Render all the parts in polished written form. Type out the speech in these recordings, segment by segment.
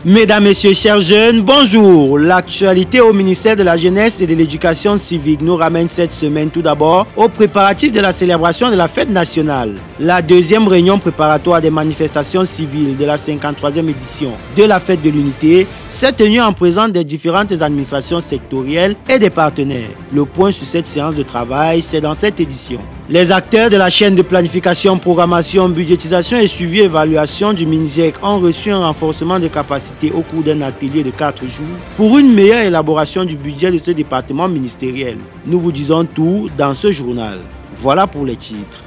Mesdames, Messieurs, chers jeunes, bonjour. L'actualité au ministère de la Jeunesse et de l'Éducation civique nous ramène cette semaine tout d'abord aux préparatifs de la célébration de la fête nationale. La deuxième réunion préparatoire des manifestations civiles de la 53e édition de la fête de l'unité s'est tenue en présence des différentes administrations sectorielles et des partenaires. Le point sur cette séance de travail, c'est dans cette édition. Les acteurs de la chaîne de planification, programmation, budgétisation et suivi évaluation du MINJEC ont reçu un renforcement de capacité au cours d'un atelier de 4 jours pour une meilleure élaboration du budget de ce département ministériel. Nous vous disons tout dans ce journal. Voilà pour les titres.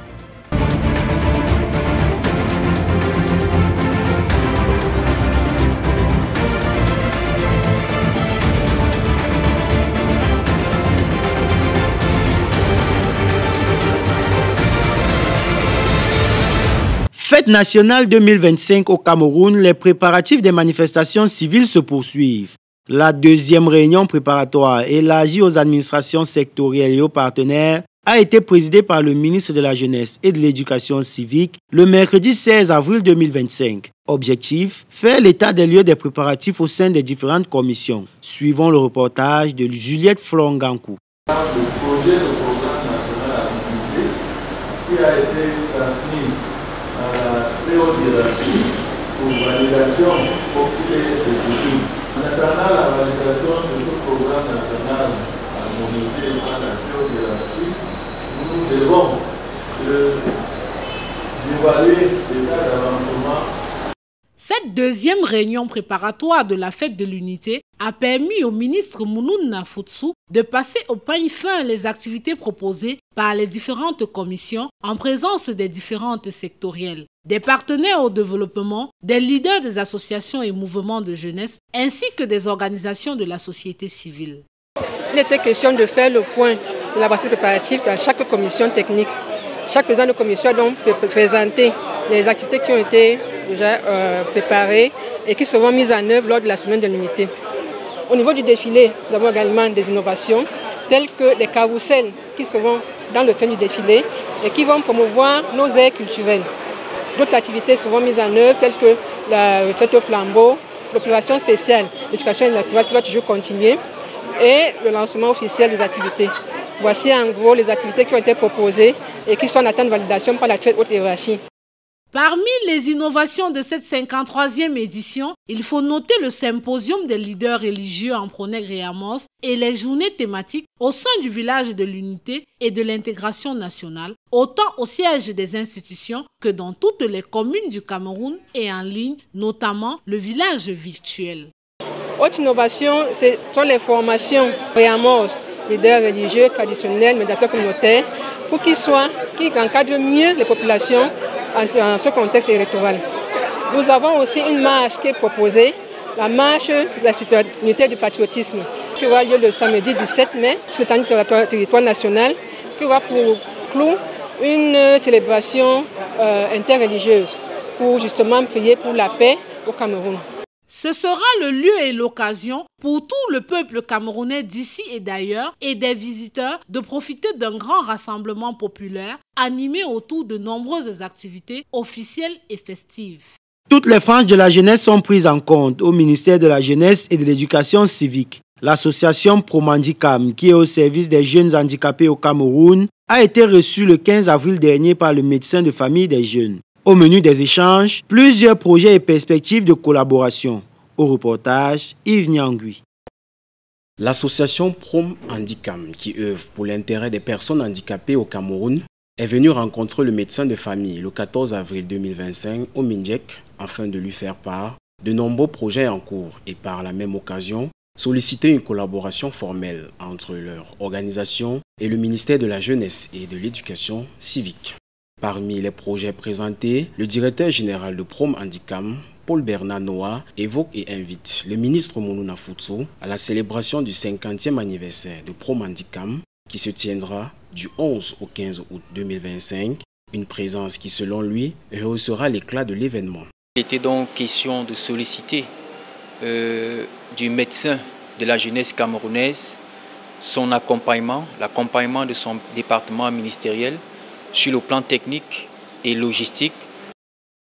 Fête nationale 2025 au Cameroun, les préparatifs des manifestations civiles se poursuivent. La deuxième réunion préparatoire élargie aux administrations sectorielles et aux partenaires a été présidée par le ministre de la Jeunesse et de l'Éducation civique le mercredi 16 avril 2025. Objectif, faire l'état des lieux des préparatifs au sein des différentes commissions. Suivons le reportage de Juliette Flongankou. Le projet de programme national à l'unité qui a été transmis à la très haute hiérarchie pour validation pour qu'il ait été étudié. En attendant la validation de ce programme national harmonisé par la très haute hiérarchie, nous devons évaluer l'état d'avancement. Cette deuxième réunion préparatoire de la fête de l'unité a permis au ministre Mounoun Nafoutsou de passer au peigne fin les activités proposées par les différentes commissions en présence des différentes sectorielles, des partenaires au développement, des leaders des associations et mouvements de jeunesse, ainsi que des organisations de la société civile. Il était question de faire le point de la base préparative dans chaque commission technique. Chaque président de commission a donc présenté les activités qui ont été déjà préparées et qui seront mises en œuvre lors de la semaine de l'unité. Au niveau du défilé, nous avons également des innovations telles que les carousels qui seront dans le thème du défilé et qui vont promouvoir nos aires culturelles. D'autres activités seront mises en œuvre telles que la retraite au flambeau, l'opération spéciale d'éducation électorale qui va toujours continuer et le lancement officiel des activités. Voici en gros les activités qui ont été proposées et qui sont en attente de validation par la très haute hiérarchie. Parmi les innovations de cette 53e édition, il faut noter le symposium des leaders religieux en Pronègre et Amos et les journées thématiques au sein du village de l'unité et de l'intégration nationale, autant au siège des institutions que dans toutes les communes du Cameroun et en ligne, notamment le village virtuel. Autre innovation, ce sont les formations Amos, leaders religieux, traditionnels, médiateurs communautaires, pour qu'ils encadrent mieux les populations en ce contexte électoral. Nous avons aussi une marche qui est proposée, la marche de la citoyenneté du patriotisme, qui aura lieu le samedi 17 mai sur le territoire national, qui aura pour clou une célébration interreligieuse pour justement prier pour la paix au Cameroun. Ce sera le lieu et l'occasion pour tout le peuple camerounais d'ici et d'ailleurs et des visiteurs de profiter d'un grand rassemblement populaire animé autour de nombreuses activités officielles et festives. Toutes les franges de la jeunesse sont prises en compte au ministère de la Jeunesse et de l'Éducation civique. L'association Promandicam, qui est au service des jeunes handicapés au Cameroun, a été reçue le 15 avril dernier par le médecin de famille des jeunes. Au menu des échanges, plusieurs projets et perspectives de collaboration. Au reportage, Yves Nyangui. L'association Prom Handicam, qui œuvre pour l'intérêt des personnes handicapées au Cameroun, est venue rencontrer le médecin de famille le 14 avril 2025 au MINJEC afin de lui faire part de nombreux projets en cours et par la même occasion solliciter une collaboration formelle entre leur organisation et le ministère de la Jeunesse et de l'Éducation civique. Parmi les projets présentés, le directeur général de Prom Handicam, Paul Bernard Noah, évoque et invite le ministre Mounoun Nafoutsou à la célébration du 50e anniversaire de Prom Handicam qui se tiendra du 11 au 15 août 2025, une présence qui selon lui rehaussera l'éclat de l'événement. Il était donc question de solliciter du médecin de la jeunesse camerounaise son accompagnement, l'accompagnement de son département ministériel sur le plan technique et logistique.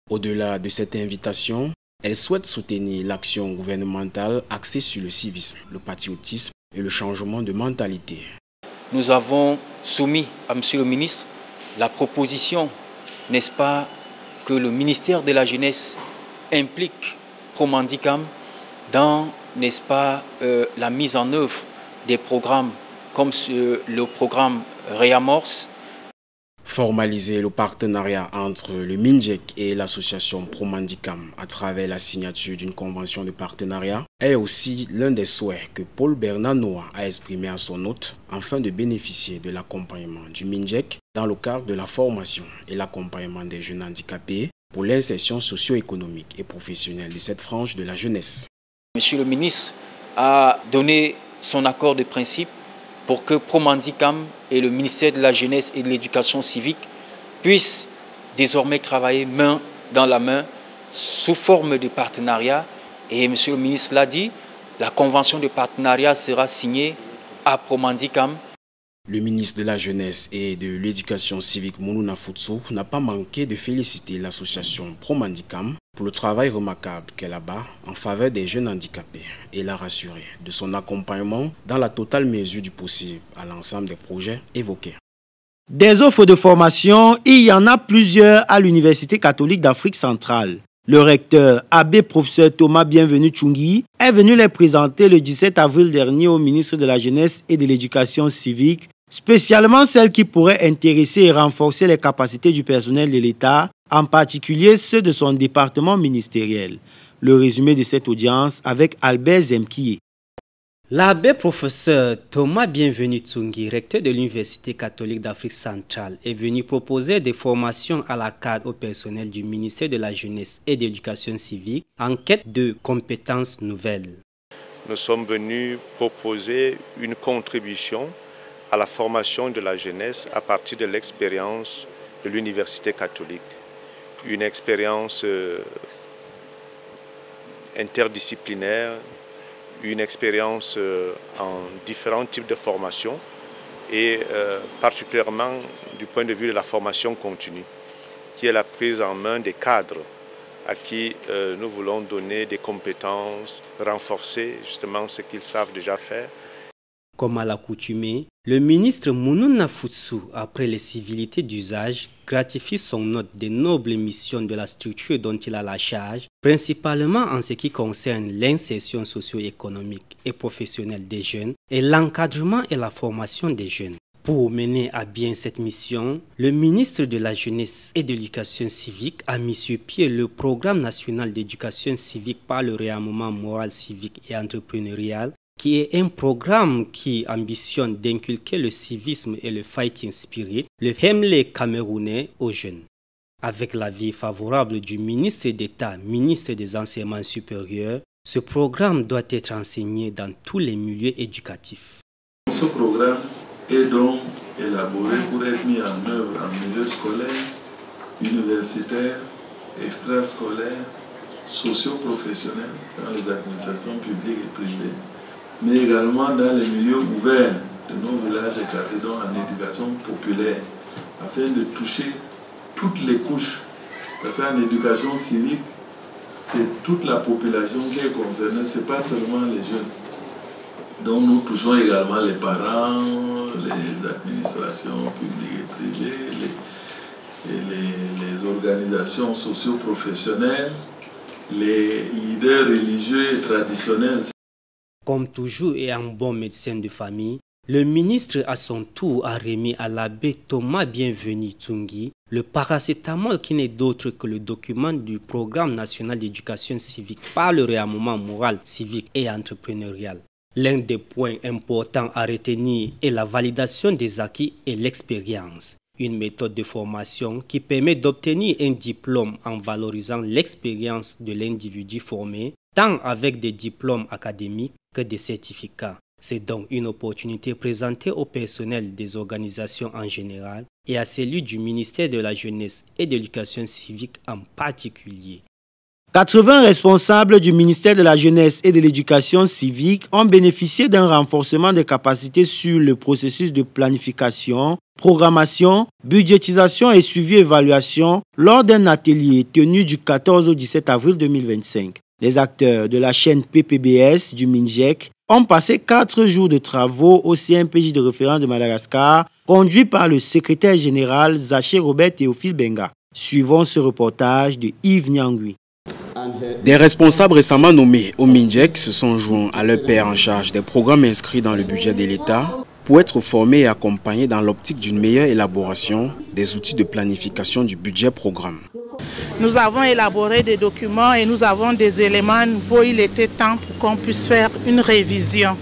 Au-delà de cette invitation, Elle souhaite soutenir l'action gouvernementale axée sur le civisme, le patriotisme et le changement de mentalité. Nous avons soumis à M. le ministre la proposition, n'est-ce pas, que le ministère de la Jeunesse implique Promandicam dans, n'est-ce pas, la mise en œuvre des programmes comme le programme Réamorce. Formaliser le partenariat entre le MINJEC et l'association Promandicam à travers la signature d'une convention de partenariat est aussi l'un des souhaits que Paul Bernard Noah a exprimé à son hôte afin de bénéficier de l'accompagnement du MINJEC dans le cadre de la formation et l'accompagnement des jeunes handicapés pour l'insertion socio-économique et professionnelle de cette frange de la jeunesse. Monsieur le ministre a donné son accord de principe pour que Promandicam et le ministère de la Jeunesse et de l'Éducation civique puissent désormais travailler main dans la main sous forme de partenariat. Et Monsieur le ministre l'a dit, la convention de partenariat sera signée à Promandicam. Le ministre de la Jeunesse et de l'Éducation civique Mounou Nafoutsou n'a pas manqué de féliciter l'association Promandicam pour le travail remarquable qu'elle abat en faveur des jeunes handicapés et l'a rassuré de son accompagnement dans la totale mesure du possible à l'ensemble des projets évoqués. Des offres de formation, il y en a plusieurs à l'Université catholique d'Afrique centrale. Le recteur, abbé professeur Thomas Bienvenu Tchungui, est venu les présenter le 17 avril dernier au ministre de la Jeunesse et de l'Éducation civique, spécialement celles qui pourraient intéresser et renforcer les capacités du personnel de l'État, en particulier ceux de son département ministériel. Le résumé de cette audience avec Albert Zemkié. L'abbé professeur Thomas Bienvenu Tchungui, recteur de l'Université catholique d'Afrique centrale, est venu proposer des formations à la cadre au personnel du ministère de la Jeunesse et de l'Éducation civique en quête de compétences nouvelles. Nous sommes venus proposer une contribution à la formation de la jeunesse à partir de l'expérience de l'Université catholique. Une expérience interdisciplinaire, une expérience en différents types de formations et particulièrement du point de vue de la formation continue, qui est la prise en main des cadres à qui nous voulons donner des compétences, renforcer justement ce qu'ils savent déjà faire. Comme à l'accoutumée, le ministre Mounou Nafoutsou, après les civilités d'usage, gratifie son hôte des nobles missions de la structure dont il a la charge, principalement en ce qui concerne l'insertion socio-économique et professionnelle des jeunes et l'encadrement et la formation des jeunes. Pour mener à bien cette mission, le ministre de la Jeunesse et de l'Éducation civique a mis sur pied le programme national d'éducation civique par le réarmement moral, civique et entrepreneurial, qui est un programme qui ambitionne d'inculquer le civisme et le fighting spirit, le Hemley camerounais aux jeunes. Avec l'avis favorable du ministre d'État, ministre des Enseignements supérieurs, ce programme doit être enseigné dans tous les milieux éducatifs. Ce programme est donc élaboré pour être mis en œuvre en milieu scolaire, universitaire, extrascolaire, socio-professionnel, dans les administrations publiques et privées, mais également dans les milieux ouverts de nos villages et quartiers, donc en éducation populaire, afin de toucher toutes les couches. Parce qu'en éducation civique, c'est toute la population qui est concernée, ce n'est pas seulement les jeunes. Donc nous touchons également les parents, les administrations publiques et privées, les organisations socio-professionnelles, les leaders religieux et traditionnels. Comme toujours et un bon médecin de famille, le ministre à son tour a remis à l'abbé Thomas Bienvenu Tchungui le paracétamol qui n'est d'autre que le document du programme national d'éducation civique par le réarmement moral, civique et entrepreneurial. L'un des points importants à retenir est la validation des acquis et l'expérience. Une méthode de formation qui permet d'obtenir un diplôme en valorisant l'expérience de l'individu formé, tant avec des diplômes académiques que des certificats. C'est donc une opportunité présentée au personnel des organisations en général et à celui du ministère de la Jeunesse et de l'Éducation civique en particulier. 80 responsables du ministère de la Jeunesse et de l'Éducation civique ont bénéficié d'un renforcement des capacités sur le processus de planification, programmation, budgétisation et suivi-évaluation lors d'un atelier tenu du 14 au 17 avril 2025. Les acteurs de la chaîne PPBS du MINJEC ont passé 4 jours de travaux au CMPJ de référence de Madagascar, conduit par le secrétaire général Zaché Robert Théophile Benga. Suivons ce reportage de Yves Nyangui. Des responsables récemment nommés au MINJEC se sont joints à leur père en charge des programmes inscrits dans le budget de l'État pour être formés et accompagnés dans l'optique d'une meilleure élaboration des outils de planification du budget programme. Nous avons élaboré des documents et nous avons des éléments nouveaux. Il était temps pour qu'on puisse faire une révision.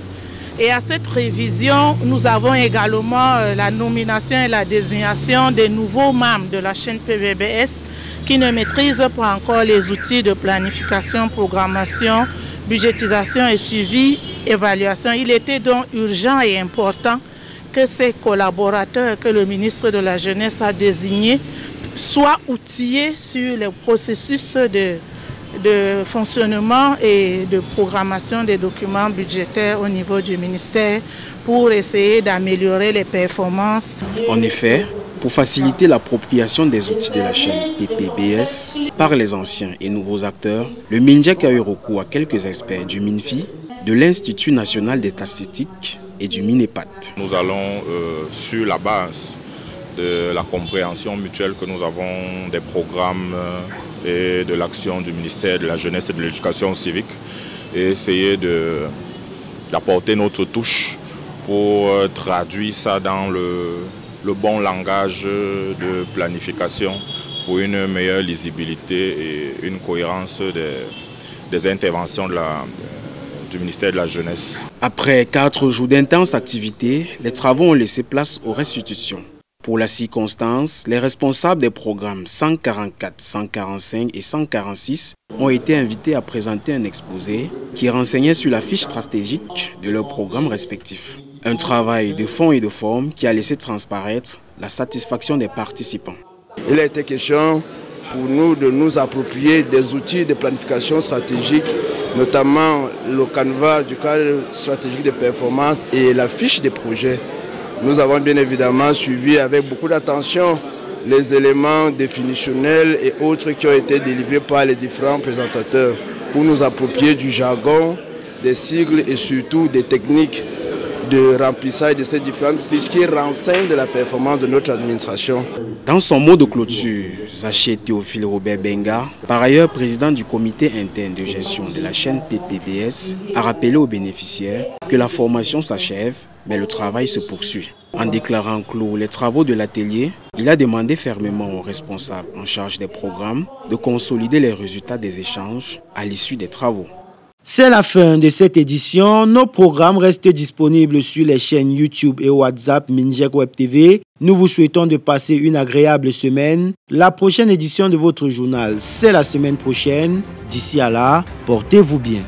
Et à cette révision, nous avons également la nomination et la désignation des nouveaux membres de la chaîne PPBS qui ne maîtrisent pas encore les outils de planification, programmation, budgétisation et suivi, évaluation. Il était donc urgent et important que ces collaborateurs que le ministre de la Jeunesse a désignés soient outillés sur les processus de fonctionnement et de programmation des documents budgétaires au niveau du ministère pour essayer d'améliorer les performances. En effet, pour faciliter l'appropriation des outils de la chaîne PPBS par les anciens et nouveaux acteurs, le MINJEC a eu recours à quelques experts du MINFI, de l'Institut national des statistiques et du MINEPAT. Nous allons sur la base de la compréhension mutuelle que nous avons des programmes et de l'action du ministère de la Jeunesse et de l'Éducation civique et essayer d'apporter notre touche pour traduire ça dans le bon langage de planification pour une meilleure lisibilité et une cohérence des interventions du ministère de la Jeunesse. Après 4 jours d'intenses activités, les travaux ont laissé place aux restitutions. Pour la circonstance, les responsables des programmes 144, 145 et 146 ont été invités à présenter un exposé qui renseignait sur la fiche stratégique de leurs programmes respectifs. Un travail de fond et de forme qui a laissé transparaître la satisfaction des participants. Il a été question pour nous de nous approprier des outils de planification stratégique, notamment le canevas du cadre stratégique de performance et la fiche des projets. Nous avons bien évidemment suivi avec beaucoup d'attention les éléments définitionnels et autres qui ont été délivrés par les différents présentateurs pour nous approprier du jargon, des sigles et surtout des techniques de remplissage de ces différentes fiches qui renseignent de la performance de notre administration. Dans son mot de clôture, Zaché Théophile Robert Benga, par ailleurs président du comité interne de gestion de la chaîne PPBS, a rappelé aux bénéficiaires que la formation s'achève, mais le travail se poursuit. En déclarant clos les travaux de l'atelier, il a demandé fermement aux responsables en charge des programmes de consolider les résultats des échanges à l'issue des travaux. C'est la fin de cette édition. Nos programmes restent disponibles sur les chaînes YouTube et WhatsApp MINJEC Web TV. Nous vous souhaitons de passer une agréable semaine. La prochaine édition de votre journal, c'est la semaine prochaine. D'ici à là, portez-vous bien.